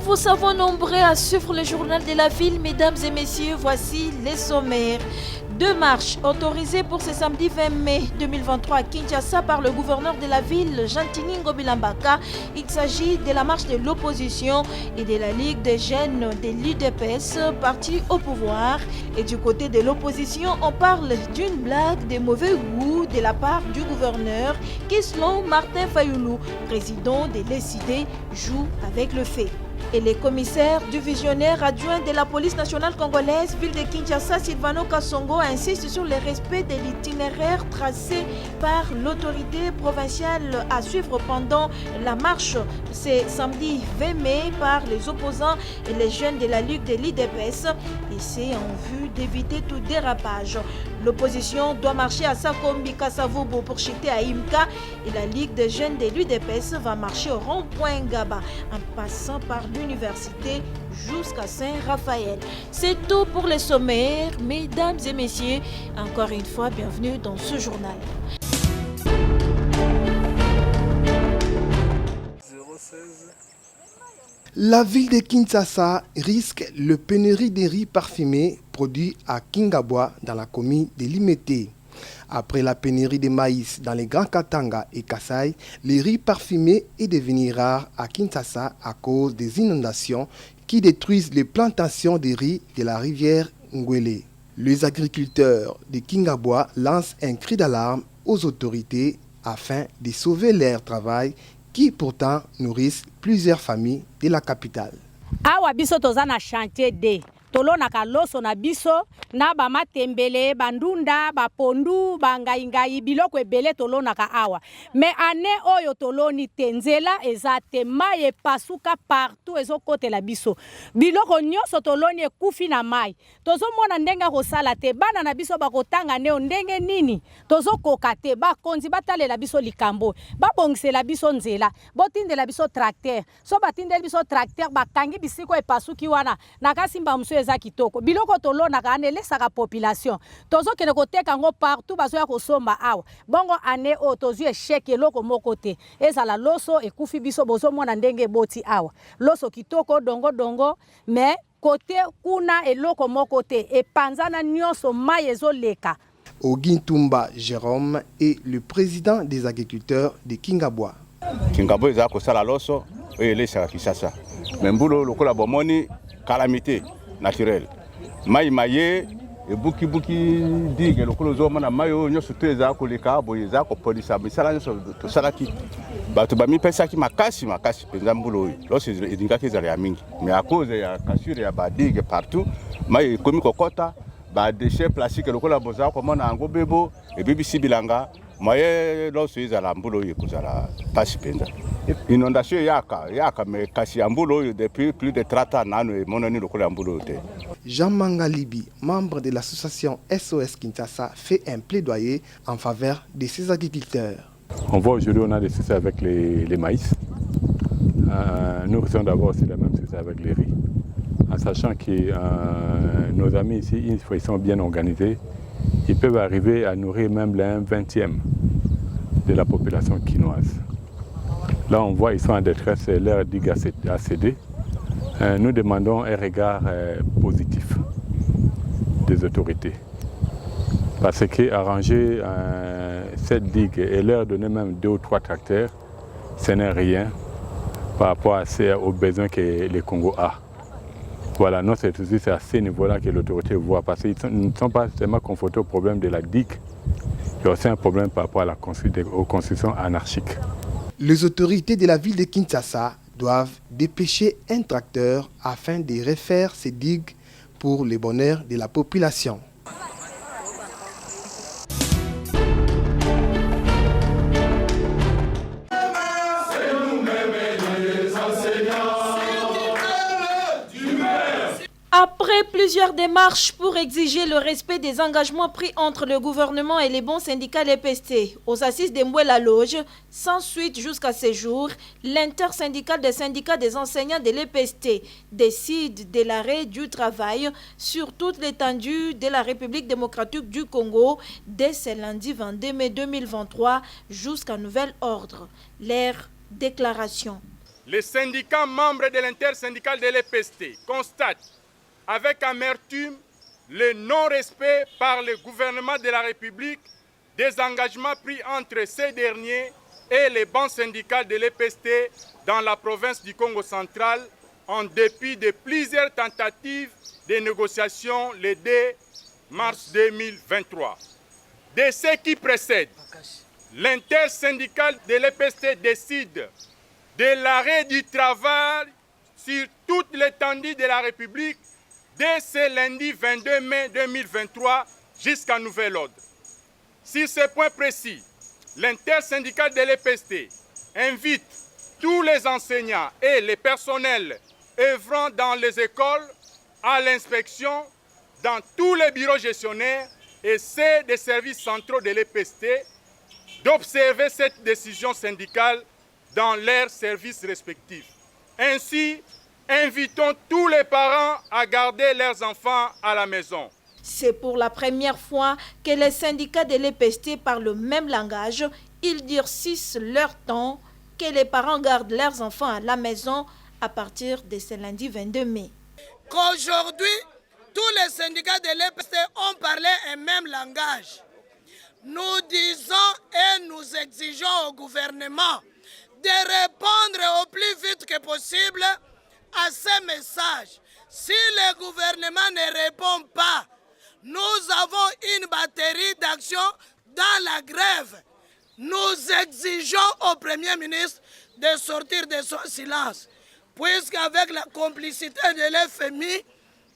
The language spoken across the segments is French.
vous savons nombreux à suivre le journal de la ville. Mesdames et messieurs, voici les sommaires. 2 marches autorisées pour ce samedi 20 mai 2023 à Kinshasa par le gouverneur de la ville, Jean-Tiningo Bilambaka. Il s'agit de la marche de l'opposition et de la Ligue des jeunes de l'UDPS, parti au pouvoir. Et du côté de l'opposition, on parle d'une blague de mauvais goût de la part du gouverneur qui, selon Martin Fayoulou, président de l'ECD, joue avec le fait. Et les commissaires du visionnaire adjoint de la police nationale congolaise, ville de Kinshasa, Silvano Kassongo, insiste sur le respect de l'itinéraire tracé par l'autorité provinciale à suivre pendant la marche ce samedi 20 mai par les opposants et les jeunes de la Ligue de l'IDPS. Et c'est en vue d'éviter tout dérapage. L'opposition doit marcher à Sakombi Kasavubu pour chuter à Imka et la Ligue des jeunes de l'UDPS va marcher au rond-point Gaba en passant par l'université jusqu'à Saint-Raphaël. C'est tout pour les sommaires. Mesdames et messieurs, encore une fois, bienvenue dans ce journal. 016. La ville de Kinshasa risque le pénurie des riz parfumés produits à Kingabwa dans la commune de Limete. Après la pénurie de maïs dans les Grands Katanga et Kasaï, le riz parfumé est devenu rare à Kinshasa à cause des inondations qui détruisent les plantations de riz de la rivière Ngwele. Les agriculteurs de Kingabwa lancent un cri d'alarme aux autorités afin de sauver leur travail qui pourtant nourrissent plusieurs familles de la capitale. Awa biso tozana chantier de tolonaka loso na biso na ba matembele bandunda ba pondu bangai biloko ebele tolonaka awa mais ane oyo toloni tenzela ezate mai pasuka partout ezokotela biso biloko nyonso toloni ekufi na mai tozomona ndenga kosala te bana na biso bakotanga neo ndenge nini tozokoka te bakonzi batalela biso likambo babongisela biso nzela botindela biso tracteur so batindela biso tracteur bakangi bisiko epasuki wana nakasimba mso eza kitoko biloko tolona kane lesaka population tozokene koteka ngo partout bazoya kosomba awa bongo ane o tozu échec eloko moko te ezala loso ekufi biso bozomona ndenge boti awa loso kitoko dongo mais côté kuna eloko moko te epanzana nyonso mai ezoleka. Ogintumba Jérôme est le président des agriculteurs de Kingabwa. Kingabwa eza kosala loso oyo elesaka Kinshasa mais mbulo lokola bomoni calamité naturelle mai maye ebuki digue lokolo zomona mayo nyonso to eza koleka boye eza kopolisa misala nyonso tosalaki bato bamipesaki makasi penza mbulo oyo loso edingaki ezala ya mingi mais à cause ya cassure ya badigue partout mai ekomi kokota badéchet plastique lokola boza komona yango bebo ebibisi bilanga moye loso ezala mbulo oyo ekozala pasi penza. Inondation yaka mais kasi ambulo oyo depuis plus de 30 ans nano emonani lokola ambulo oyo te. Jean Mangalibi, membre de l'association SOS Kinshasa, fait un plaidoyer en faveur de ses agriculteurs. On voit aujourd'hui on a des soucis avec les maïs. Nous risquons d'avoir aussi la même soucis avec les riz. En sachant que nos amis ici, ils sont bien organisés, ils peuvent arriver à nourrir même l'un 20e de la population quinoise. Là, on voit qu'ils sont en détresse, leur digue a cédé. Nous demandons un regard positif des autorités. Parce qu'arranger cette digue et leur donner même 2 ou 3 tracteurs, ce n'est rien par rapport aux besoins que le Congo a. Voilà, non, c'est à ce niveau-là que l'autorité voit. Parce qu'ils ne sont pas seulement confrontés au problème de la digue, il y a aussi un problème par rapport aux constructions anarchiques. Les autorités de la ville de Kinshasa doivent dépêcher un tracteur afin de refaire ces digues pour le bonheur de la population. Après plusieurs démarches pour exiger le respect des engagements pris entre le gouvernement et les bons syndicats LPST aux assises de Mboué-la-Loge, sans suite jusqu'à ce jour, l'intersyndicale des syndicats des enseignants de l'EPST décide de l'arrêt du travail sur toute l'étendue de la République démocratique du Congo dès ce lundi 22 mai 2023 jusqu'à nouvel ordre. Leur déclaration. les syndicats membres de l'intersyndicale de l'EPST constatent avec amertume le non-respect par le gouvernement de la République des engagements pris entre ces derniers et les bancs syndicales de l'EPST dans la province du Congo central en dépit de plusieurs tentatives de négociation le 2 mars 2023. De ce qui précède, l'intersyndicale de l'EPST décide de l'arrêt du travail sur toute l'étendue de la République dès ce lundi 22 mai 2023 jusqu'à nouvel ordre. Sur ce point précis, l'intersyndicale de l'EPST invite tous les enseignants et les personnels œuvrant dans les écoles, à l'inspection, dans tous les bureaux gestionnaires et ceux des services centraux de l'EPST d'observer cette décision syndicale dans leurs services respectifs. Ainsi, invitons tous les parents à garder leurs enfants à la maison. C'est pour la première fois que les syndicats de l'EPST parlent le même langage. Ils durcissent leur temps, que les parents gardent leurs enfants à la maison à partir de ce lundi 22 mai. Qu'aujourd'hui, tous les syndicats de l'EPST ont parlé un même langage. Nous disons et nous exigeons au gouvernement de répondre au plus vite que possible à ces messages. Si le gouvernement ne répond pas, nous avons une batterie d'actions dans la grève. Nous exigeons au Premier ministre de sortir de son silence, puisqu'avec la complicité de l'FMI,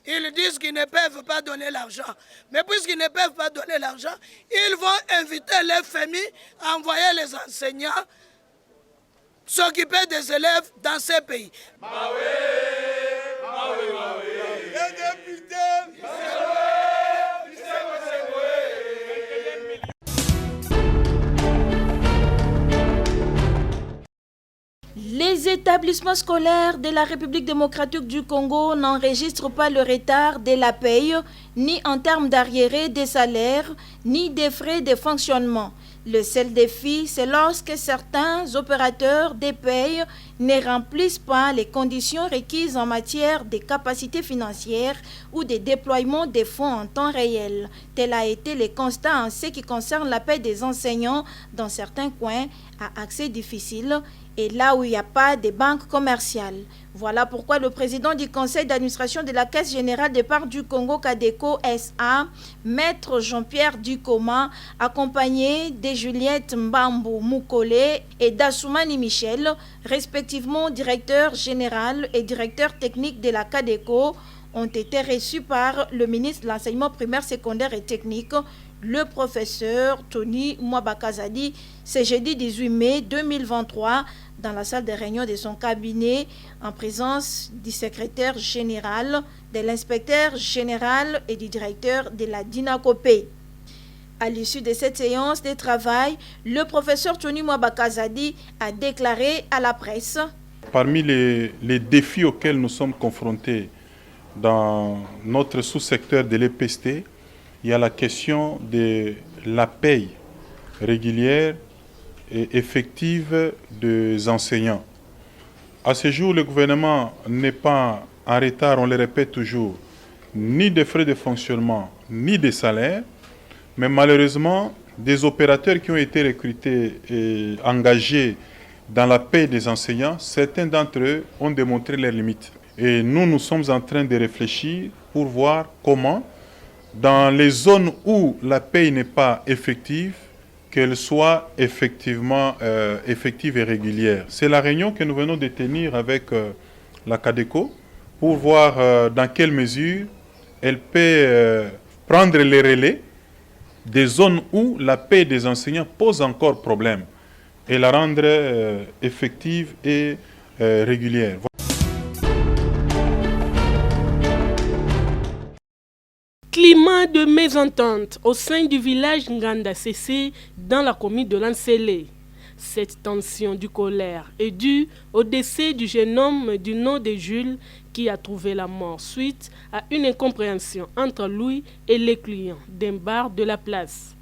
ils disent qu'ils ne peuvent pas donner l'argent. Mais puisqu'ils ne peuvent pas donner l'argent, ils vont inviter l'FMI à envoyer les enseignants s'occuper des élèves dans ces pays. Les députés, Les établissements scolaires de la République démocratique du Congo n'enregistrent pas le retard de la paye, ni en termes d'arriérés des salaires, ni des frais de fonctionnement. Le seul défi, c'est lorsque certains opérateurs des payes ne remplissent pas les conditions requises en matière de capacité financière ou de déploiement des fonds en temps réel. Tel a été le constat en ce qui concerne la paie des enseignants dans certains coins à accès difficile et là où il n'y a pas de banque commerciale. Voilà pourquoi le président du conseil d'administration de la Caisse générale d'épargne du Congo, Cadeco SA, Maître Jean-Pierre Ducoma, accompagné de Juliette Mbambo Moukole et d'Assoumani Michel, respectivement directeur général et directeur technique de la Cadeco, ont été reçus par le ministre de l'enseignement primaire, secondaire et technique, le professeur Tony Mwabakazadi, ce jeudi 18 mai 2023, dans la salle de réunion de son cabinet, en présence du secrétaire général, de l'inspecteur général et du directeur de la DINACOPE. À l'issue de cette séance de travail, le professeur Tony Mwabakazadi a déclaré à la presse: Parmi les défis auxquels nous sommes confrontés dans notre sous-secteur de l'EPST, il y a la question de la paye régulière et effective des enseignants. À ce jour, le gouvernement n'est pas en retard, on le répète toujours, ni de frais de fonctionnement, ni de salaire, mais malheureusement, des opérateurs qui ont été recrutés et engagés dans la paie des enseignants, certains d'entre eux ont démontré leurs limites. Et nous sommes en train de réfléchir pour voir comment, dans les zones où la paie n'est pas effective, qu'elle soit effectivement effective et régulière. C'est la réunion que nous venons de tenir avec la Cadeco pour voir dans quelle mesure elle peut prendre les relais des zones où la paie des enseignants pose encore problème et la rendre effective et régulière. Climat de mésentente au sein du village Nganda Cessé dans la commune de Lansele. Cette tension du colère est due au décès du jeune homme du nom de Jules qui a trouvé la mort suite à une incompréhension entre lui et les clients d'un bar de la place.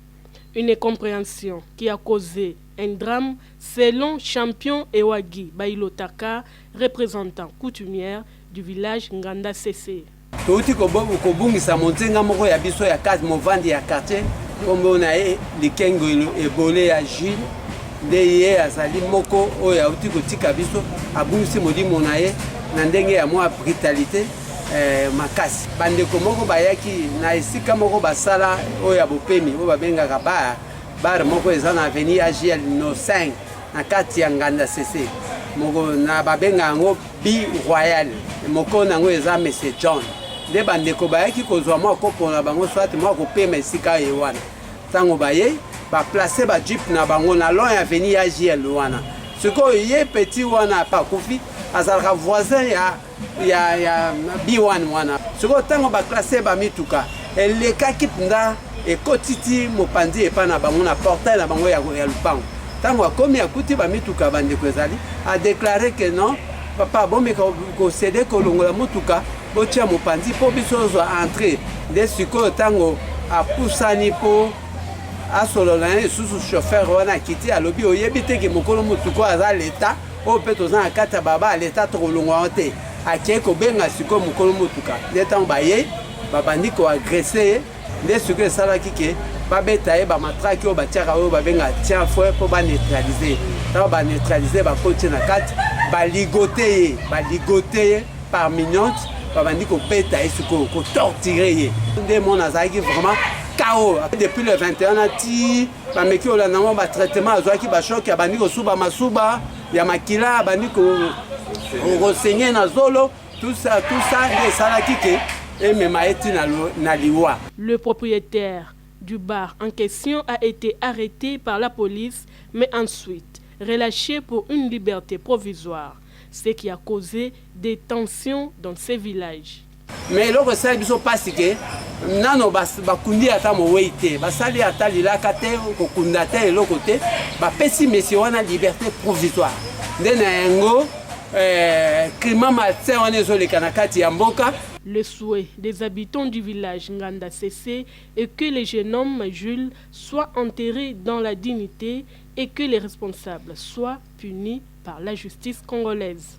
Une incompréhension qui a causé un drame selon Champion Ewagi Bailotaka, représentant coutumière du village Nganda CC. Touti kobungisa montenga moko ya biso ya carte movandi ya quartier kombo na e likengo ebole ya Jules ndeye azali moko oyo auti kotika biso abungisi modimo na ye na ndenge ya mwa brutalité makasi bandeko moko bayaki na esika moko basala oyo ya bopemi oyo babengaka bar moko eza na avenue AGL no 5 na kati ya Nganda CC moko na babenga yango Bi Royal moko nango eza Monsieur John nde bandeko bayaki kozwa mwa kopo na bango swati mwa kopema esika ye wana ntango baye baplace bajip na bango na long ya avenue AGL wana sikoyo ye petit wana pakufi azalaka voisin ya B1 wana sikoyo ntango baklasse bamituka elekaki mpenza ekotiti mopanzi epa na bango na portail na bango ya lupango ntango akomi akuti bamituka bandeko ezali adeklare ke non papa bomeka kosede kolongola motuka botia mopanzi mpo biso ozwa entré nde sikoyo ntango apusani mpo asolola na lisusu chauffeur wana akiti alobi oyebi teke mokolo motuka aza leta oyo mpe toza na kati ya baba leta tokolongwa te akei kobenga sikoyo mokolo motuka nde ntango baye babandi koagrese ye nde sikoyo esalaki ke babeta ye bamatraki oyo batiaka oyo babenga tien fouet mpo baneutralize ye ntango baneutralize bakoti na kati baligote ye par minute babandi kobeta ye sikoyo kotortire ye nde mona azalaki vraiment KO. Depuis le 21 ati bameki olanda ngo ba traitement azwaki ba choc abandi kosuba masuba ya makila abandi ko renseigner na zolo tout ça nde salaki ke emema eti na liwa. Le propriétaire du bar en question a été arrêté par la police mais ensuite relâché pour une liberté provisoire, ce qui a causé des tensions dans ces villages. Mais eloko esali biso pasi ke nano bakundi ata mowei te basali ata lilaka te kokunda te eloko te bapesi mesi wana liberté provisoire nde na yango climat malsain wana ezoleka na kati ya mboka. Le souhait des habitants du village Nganda CC est que le jeune homme Jules soit enterré dans la dignité et que les responsables soient punis par la justice congolaise.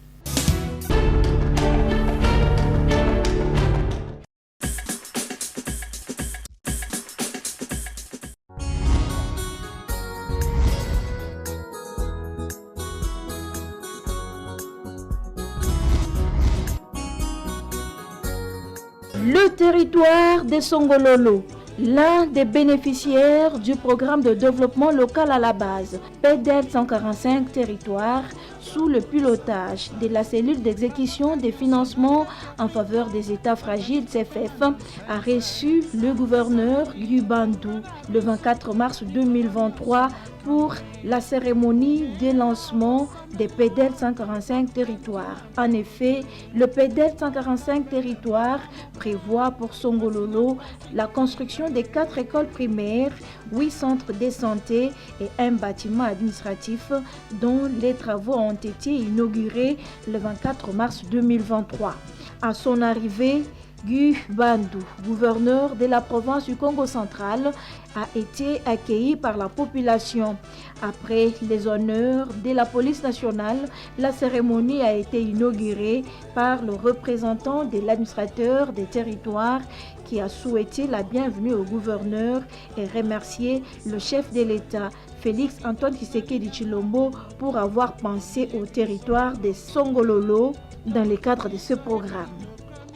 Le territoire de Songololo, l'un des bénéficiaires du programme de développement local à la base, PEDEL 145 territoires, sous le pilotage de la cellule d'exécution des financements en faveur des États fragiles CFF, a reçu le gouverneur Guy Bandou le 24 mars 2023 pour la cérémonie de lancement des PEDEL 145 territoires. En effet, le PEDEL 145 territoires prévoit pour Songololo la construction de 4 écoles primaires, 8 centres de santé et un bâtiment administratif dont les travaux ont été inaugurés le 24 mars 2023. À son arrivée, Guy Bandou, gouverneur de la province du Congo central, a été accueilli par la population. Après les honneurs de la police nationale, la cérémonie a été inaugurée par le représentant de l'administrateur des territoires qui a souhaité la bienvenue au gouverneur et remercié le chef de l'État, Félix Antoine Tshisekedi Tshilombo, pour avoir pensé au territoire de Songololo dans le cadre de ce programme.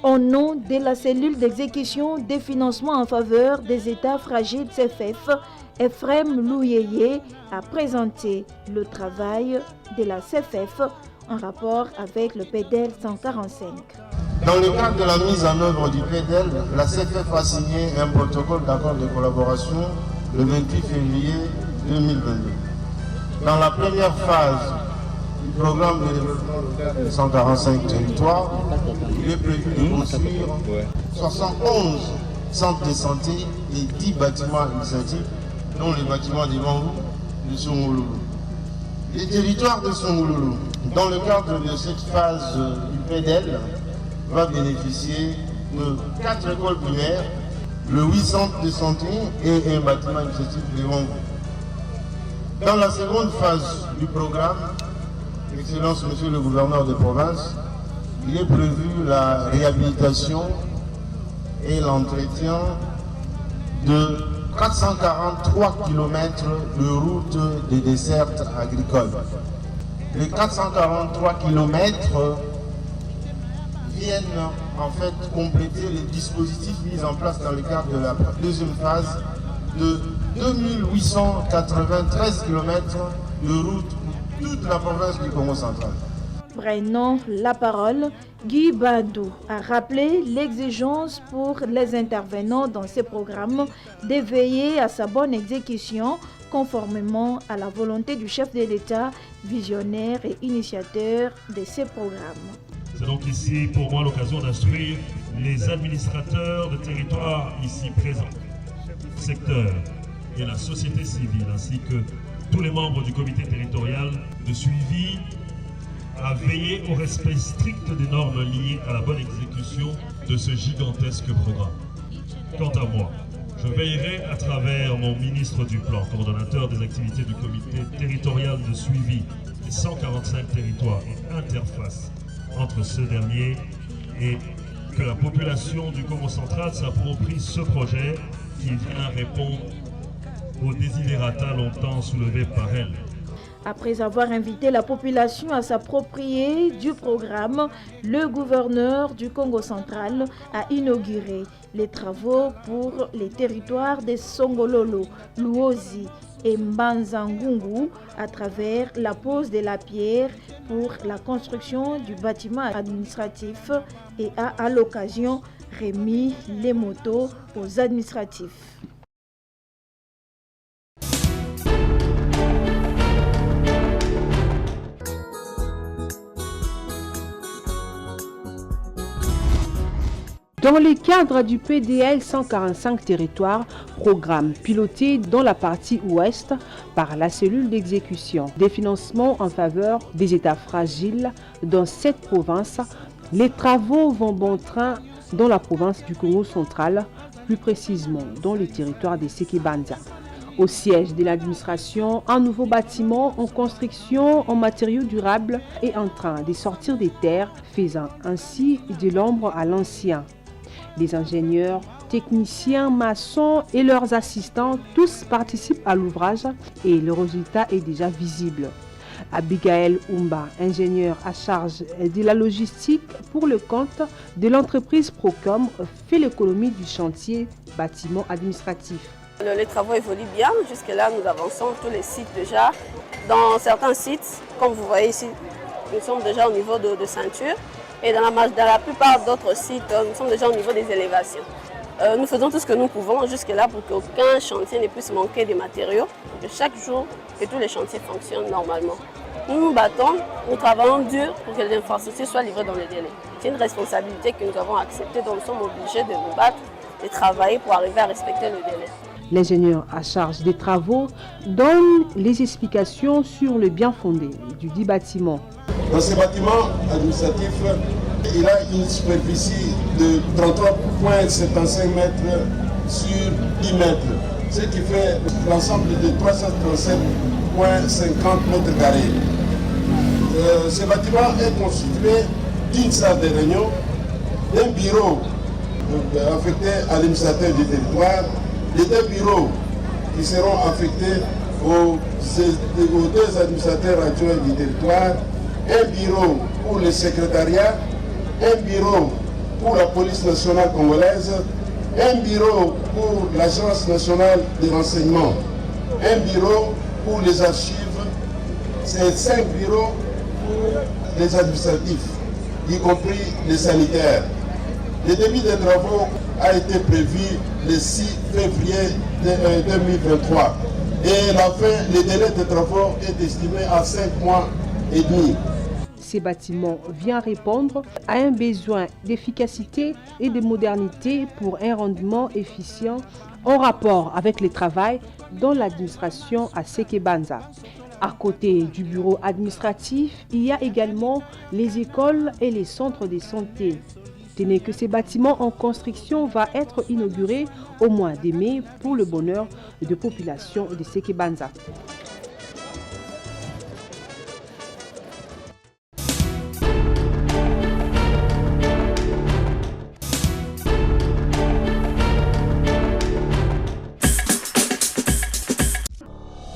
Au nom de la cellule d'exécution des financements en faveur des États fragiles CFF, Ephraim Louyeye a présenté le travail de la CFF en rapport avec le PEDEL 145. Dans le cadre de la mise en œuvre du PEDEL, la CFF a signé un protocole d'accord de collaboration le 28 février 2022. Dans la première phase du programme de développement local de 145 territoires, il est prévu de construire 71 centres de santé et 10 bâtiments administratifs, dont les bâtiments devant vous de Songololo. Les territoires de Songololo, dans le cadre de cette phase du PEDEL, va bénéficier de 4 écoles primaires, le 8 centres de santé et un bâtiment administratif devant vous. Dans la seconde phase du programme, Excellence Monsieur le gouverneur de province, il est prévu la réhabilitation et l'entretien de 443 km de routes de desserte agricole. Les 443 km viennent en fait compléter les dispositifs mis en place dans le cadre de la deuxième phase de 2893 km de route pour toute la province du Congo central. Prenant la parole, Guy Badou a rappelé l'exigence pour les intervenants dans ces programmes de veiller à sa bonne exécution conformément à la volonté du chef de l'État, visionnaire et initiateur de ces programmes. C'est donc ici pour moi l'occasion d'instruire les administrateurs de territoire ici présents, secteur et la société civile ainsi que tous les membres du comité territorial de suivi à veiller au respect strict des normes liées à la bonne exécution de ce gigantesque programme. Quant à moi, je veillerai à travers mon ministre du Plan, coordonnateur des activités du comité territorial de suivi des 145 territoires et interfaces entre ce dernier et que la population du Congo central s'approprie ce projet qui vient répondre aux desiderata longtemps soulevés par elle. Après avoir invité la population à s'approprier du programme, le gouverneur du Congo central a inauguré les travaux pour les territoires de Songololo, Luozi et Mbanzangungu à travers la pose de la pierre pour la construction du bâtiment administratif et a à l'occasion remis les motos aux administratifs. Dans le cadre du PDL 145 territoires, programme piloté dans la partie ouest par la cellule d'exécution des financements en faveur des États fragiles dans cette province, les travaux vont bon train dans la province du Congo central, plus précisément dans le territoire de Sekebanza. Au siège de l'administration, un nouveau bâtiment en construction en matériaux durables est en train de sortir des terres, faisant ainsi de l'ombre à l'ancien. Les ingénieurs, techniciens, maçons et leurs assistants, tous participent à l'ouvrage et le résultat est déjà visible. Abigail Umba, ingénieur à charge de la logistique pour le compte de l'entreprise Procom, fait l'économie du chantier bâtiment administratif. Les travaux évoluent bien. Jusque-là, nous avançons tous les sites déjà. Dans certains sites, comme vous voyez ici, nous sommes déjà au niveau de ceinture. Et dans la plupart d'autres sites, nous sommes déjà au niveau des élévations. Nous faisons tout ce que nous pouvons jusque-là pour qu'aucun chantier ne puisse manquer de matériaux, pour que chaque jour, que tous les chantiers fonctionnent normalement. Nous nous battons, nous travaillons dur pour que les infrastructures soient livrées dans les délais. C'est une responsabilité que nous avons acceptée, donc nous sommes obligés de nous battre et travailler pour arriver à respecter le délai. L'ingénieur à charge des travaux donne les explications sur le bien fondé du dit bâtiment. Dans ce bâtiment administratif, il a une superficie de 33,75 mètres sur 10 mètres, ce qui fait l'ensemble de 337,50 mètres carrés. Ce bâtiment est constitué d'une salle de réunion, d'un bureau affecté à l'administrateur du territoire, de deux bureaux qui seront affectés aux deux administrateurs adjoints du territoire, un bureau pour le secrétariat, un bureau pour la police nationale congolaise, un bureau pour l'agence nationale de renseignement, un bureau pour les archives, c'est 5 bureaux pour les administratifs, y compris les sanitaires. Le début des travaux a été prévu le 6 février 2023 et le délai de travaux est estimé à 5 mois et demi. Ces bâtiments viennent répondre à un besoin d'efficacité et de modernité pour un rendement efficient en rapport avec le travail dans l'administration à Sekebanza. À côté du bureau administratif, il y a également les écoles et les centres de santé. Retenez que ces bâtiments en construction va être inauguré au mois de mai pour le bonheur de population de Sekebanza.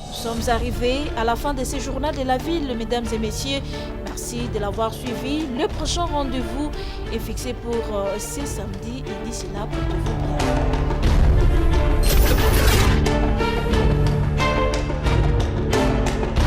Nous sommes arrivés à la fin de ce journal de la ville, mesdames et messieurs. Merci de l'avoir suivi. Le prochain rendez-vous est fixé pour ce samedi et d'ici là, portez-vous bien.